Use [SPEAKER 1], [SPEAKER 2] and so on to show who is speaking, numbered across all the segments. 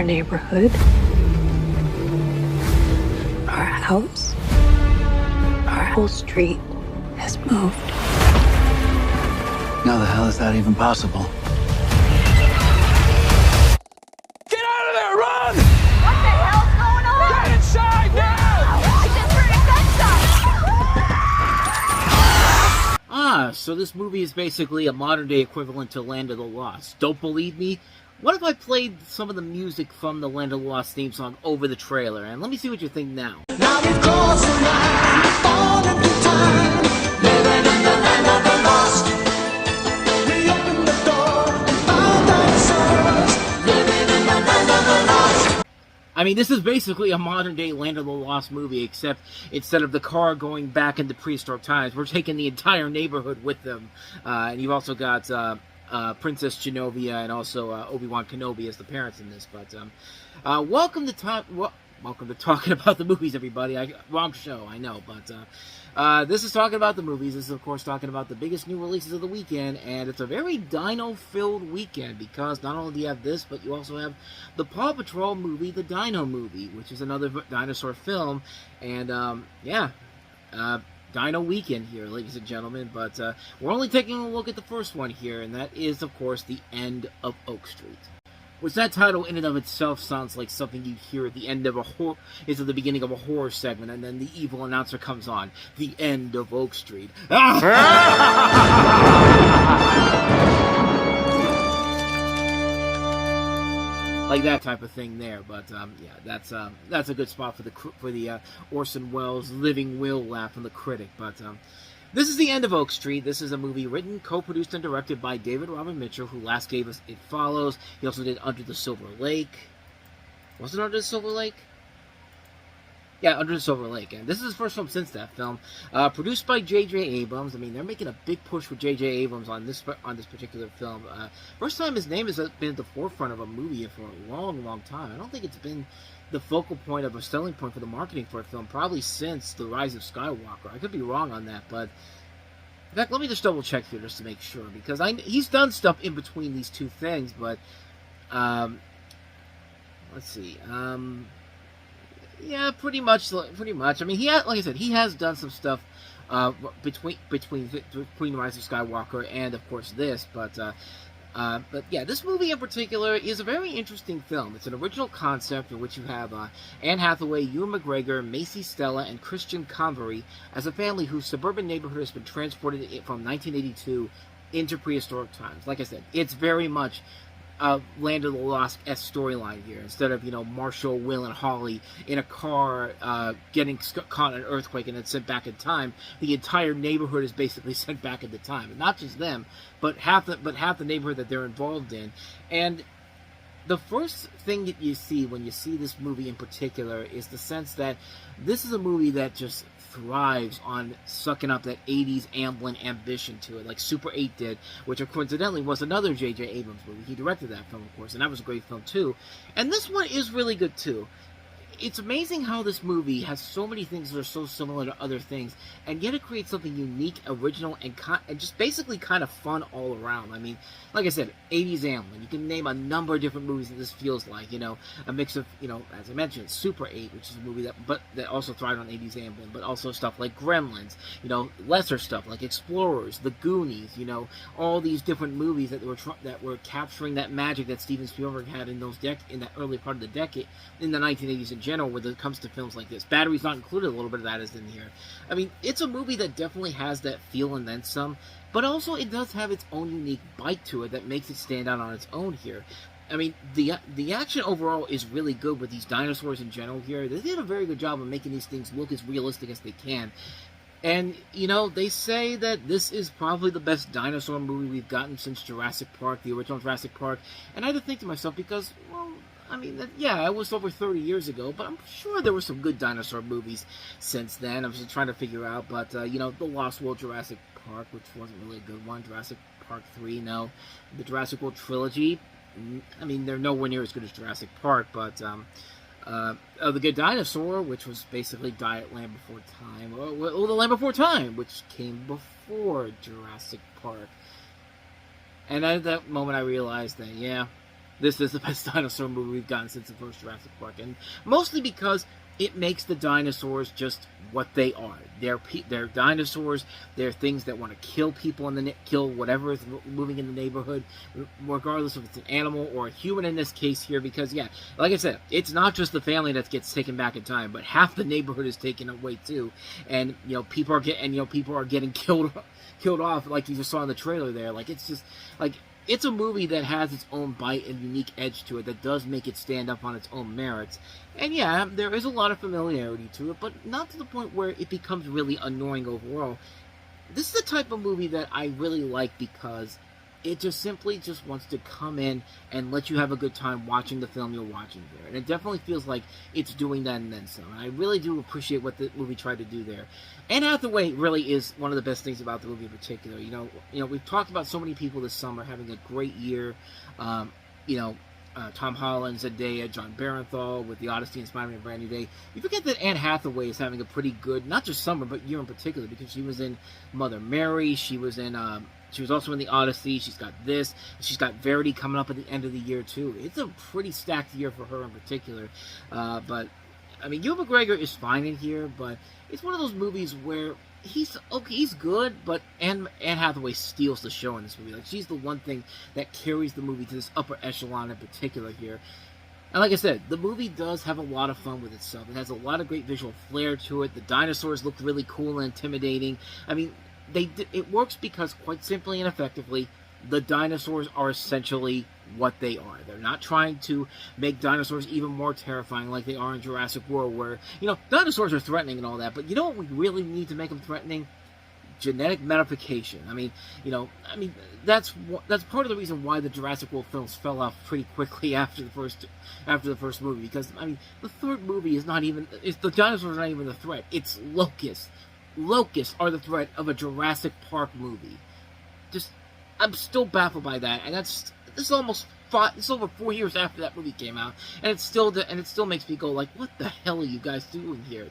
[SPEAKER 1] neighborhood, our house, our whole street has moved.
[SPEAKER 2] How the hell is that even possible?
[SPEAKER 3] Get out of there! Run!
[SPEAKER 4] What the hell's going on?
[SPEAKER 3] Get inside now!
[SPEAKER 4] I just heard a gunshot!
[SPEAKER 5] So this movie is basically a modern-day equivalent to Land of the Lost. Don't believe me? What if I played some of the music from the Land of the Lost theme song over the trailer? And let me see what you think now.
[SPEAKER 6] Now we've crossed the line, all of the time, living in the land of the lost. We opened the door and found ourselves, living in the land of the lost.
[SPEAKER 5] I mean, this is basically a modern-day Land of the Lost movie, except instead of the car going back into prehistoric times, we're taking the entire neighborhood with them. And you've also got Princess Genovia and also Obi-Wan Kenobi as the parents in this. But welcome to Talking About the Movies, everybody. Wrong show, I know, but this is Talking About the Movies. This is, of course, talking about the biggest new releases of the weekend, and it's a very dino-filled weekend, because not only do you have this, but you also have the Paw Patrol movie, the Dino Movie, which is another dinosaur film, and, Dino Weekend here, ladies and gentlemen, but we're only taking a look at the first one here, and that is, of course, The End of Oak Street. Which that title in and of itself sounds like something you'd hear at the end of is at the beginning of a horror segment, and then the evil announcer comes on, The End of Oak Street. Like that type of thing there, but yeah, that's a good spot for the Orson Welles Living Will laugh from the critic. But this is The End of Oak Street. This is a movie written, co-produced, and directed by David Robert Mitchell, who last gave us It Follows. He also did Under the Silver Lake. Was it Under the Silver Lake? Yeah, Under the Silver Lake. And this is his first film since that film. Produced by J.J. Abrams. I mean, they're making a big push with J.J. Abrams on this particular film. First time his name has been at the forefront of a movie for a long, long time. I don't think it's been the focal point of a selling point for the marketing for a film probably since The Rise of Skywalker. I could be wrong on that, but in fact, let me just double check here just to make sure, because he's done stuff in between these two things, but let's see. Yeah, pretty much. I mean, like I said, he has done some stuff between Rise of Skywalker and, of course, this. But yeah, this movie in particular is a very interesting film. It's an original concept in which you have Anne Hathaway, Ewan McGregor, Macy Stella, and Christian Convery as a family whose suburban neighborhood has been transported from 1982 into prehistoric times. Like I said, it's very much Land of the Lost-esque storyline here. Instead of, Marshall, Will, and Holly in a car getting caught in an earthquake and then sent back in time, the entire neighborhood is basically sent back into time. And not just them, but half the neighborhood that they're involved in. And the first thing that you see when you see this movie in particular is the sense that this is a movie that just thrives on sucking up that 80s Amblin ambition to it, like Super 8 did, which coincidentally was another J.J. Abrams movie. He directed that film, of course, and that was a great film too. And this one is really good too. It's amazing how this movie has so many things that are so similar to other things, and yet it creates something unique, original, and just basically kind of fun all around. I mean, like I said, 80s Amblin. You can name a number of different movies that this feels like. A mix of, as I mentioned, Super 8, which is a movie that also thrived on 80s Amblin, but also stuff like Gremlins. Lesser stuff like Explorers, The Goonies. All these different movies that were capturing that magic that Steven Spielberg had in that early part of the decade, in the 1980s in general, when it comes to films like this. Batteries Not Included, a little bit of that is in here. I mean, it's a movie that definitely has that feel and then some, but also it does have its own unique bite to it that makes it stand out on its own here. I mean, the action overall is really good with these dinosaurs in general here. They did a very good job of making these things look as realistic as they can. And, they say that this is probably the best dinosaur movie we've gotten since Jurassic Park, the original Jurassic Park. And I had to think to myself, because, well, I mean, it was over 30 years ago, but I'm sure there were some good dinosaur movies since then. I was just trying to figure out, but, The Lost World Jurassic Park, which wasn't really a good one. Jurassic Park 3, no. The Jurassic World Trilogy, I mean, they're nowhere near as good as Jurassic Park, but, The Good Dinosaur, which was basically Diet Land Before Time, or The Land Before Time, which came before Jurassic Park. And at that moment I realized that, yeah, this is the best dinosaur movie we've gotten since the first Jurassic Park, and mostly because it makes the dinosaurs just what they are. They're dinosaurs. They're things that want to kill people kill whatever is moving in the neighborhood, regardless if it's an animal or a human in this case here. Because yeah, like I said, it's not just the family that gets taken back in time, but half the neighborhood is taken away too, and people are getting killed off, like you just saw in the trailer there. Like it's just like. It's a movie that has its own bite and unique edge to it that does make it stand up on its own merits. And yeah, there is a lot of familiarity to it, but not to the point where it becomes really annoying overall. This is the type of movie that I really like because it just simply just wants to come in and let you have a good time watching the film you're watching there. And it definitely feels like it's doing that and then some. And I really do appreciate what the movie tried to do there. Anne Hathaway really is one of the best things about the movie in particular. We've talked about so many people this summer having a great year. Tom Holland, Zendaya, John Barenthal with The Odyssey and Spider-Man: Brand New Day. You forget that Anne Hathaway is having a pretty good, not just summer, but year in particular, because she was in Mother Mary, she was also in The Odyssey, she's got this, she's got Verity coming up at the end of the year too. It's a pretty stacked year for her in particular. But, I mean, Ewan McGregor is fine in here, but it's one of those movies where he's good, but Anne Hathaway steals the show in this movie. Like, she's the one thing that carries the movie to this upper echelon in particular here. And like I said, the movie does have a lot of fun with itself. It has a lot of great visual flair to it. The dinosaurs look really cool and intimidating. I mean, it works because, quite simply and effectively, the dinosaurs are essentially what they are. They're not trying to make dinosaurs even more terrifying like they are in Jurassic World, where, dinosaurs are threatening and all that, but you know what we really need to make them threatening? Genetic modification. I mean, that's part of the reason why the Jurassic World films fell off pretty quickly after the first movie, because, I mean, the third movie the dinosaurs are not even the threat. It's locusts. Locusts are the threat of a Jurassic Park movie. I'm still baffled by that, and this is over 4 years after that movie came out, and it still makes me go like, what the hell are you guys doing here?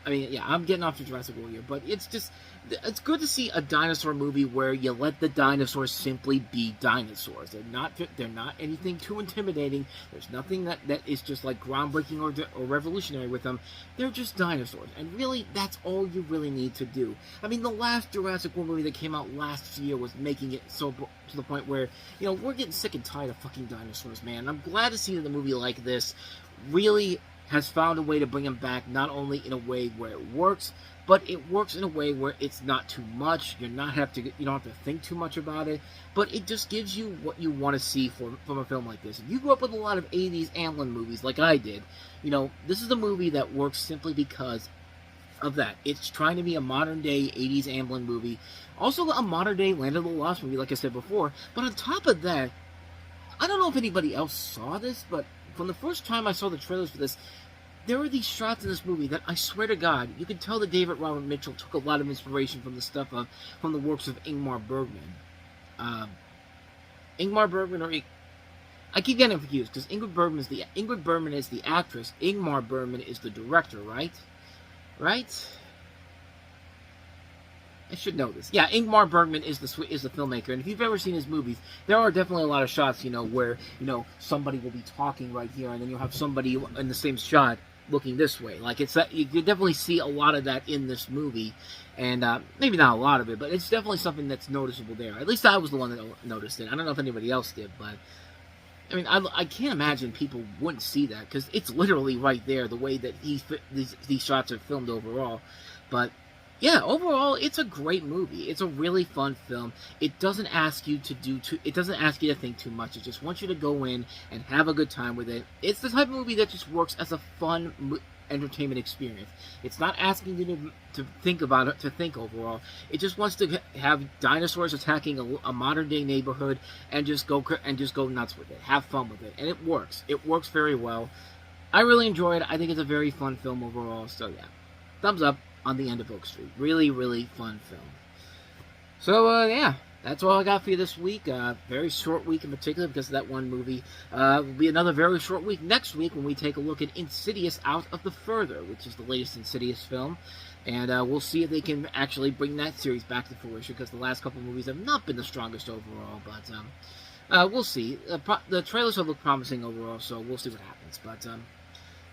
[SPEAKER 5] I'm getting off to Jurassic World here, but it's good to see a dinosaur movie where you let the dinosaurs simply be dinosaurs. They're not anything too intimidating. There's nothing that is just like groundbreaking or revolutionary with them. They're just dinosaurs, and really, that's all you really need to do. I mean, the last Jurassic World movie that came out last year was making it so to the point where, we're getting sick and tired of fucking dinosaurs, man. I'm glad to see that a movie like this really has found a way to bring them back, not only in a way where it works, but it works in a way where it's not too much. You don't have to think too much about it, but it just gives you what you want to see from a film like this. If you grew up with a lot of 80s Amblin movies like I did, this is a movie that works simply because of that. It's trying to be a modern-day 80s Amblin movie, also a modern-day Land of the Lost movie, like I said before, but on top of that, I don't know if anybody else saw this, but from the first time I saw the trailers for this, there are these shots in this movie that I swear to God, you can tell that David Robert Mitchell took a lot of inspiration from from the works of Ingmar Bergman. Ingmar Bergman, I keep getting confused because Ingrid Bergman is the actress, Ingmar Bergman is the director, right? Right? I should know this. Yeah, Ingmar Bergman is the filmmaker, and if you've ever seen his movies, there are definitely a lot of shots, where somebody will be talking right here, and then you'll have somebody in the same shot looking this way. Like you could definitely see a lot of that in this movie, and maybe not a lot of it, but it's definitely something that's noticeable there. At least I was the one that noticed it. I don't know if anybody else did, but I mean, I can't imagine people wouldn't see that because it's literally right there the way that these shots are filmed overall, but. Yeah, overall, it's a great movie. It's a really fun film. It doesn't ask you to think too much. It just wants you to go in and have a good time with it. It's the type of movie that just works as a fun entertainment experience. It's not asking you to think about it, to think overall. It just wants to have dinosaurs attacking a modern day neighborhood and just go nuts with it. Have fun with it, and it works. It works very well. I really enjoy it. I think it's a very fun film overall. So yeah, thumbs up on The End of Oak Street. Really, really fun film. So, yeah, that's all I got for you this week. Very short week in particular because of that one movie. Will be another very short week next week when we take a look at Insidious Out of the Further, which is the latest Insidious film. And we'll see if they can actually bring that series back to fruition because the last couple of movies have not been the strongest overall. But We'll see. The trailers have looked promising overall, so we'll see what happens. But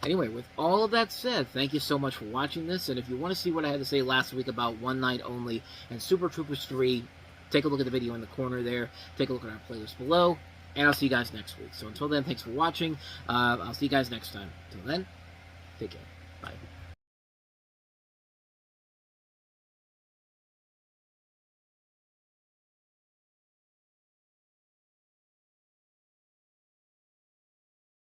[SPEAKER 5] anyway, with all of that said, thank you so much for watching this. And if you want to see what I had to say last week about One Night Only and Super Troopers 3, take a look at the video in the corner there. Take a look at our playlist below. And I'll see you guys next week. So until then, thanks for watching. I'll see you guys next time. Until then, take care.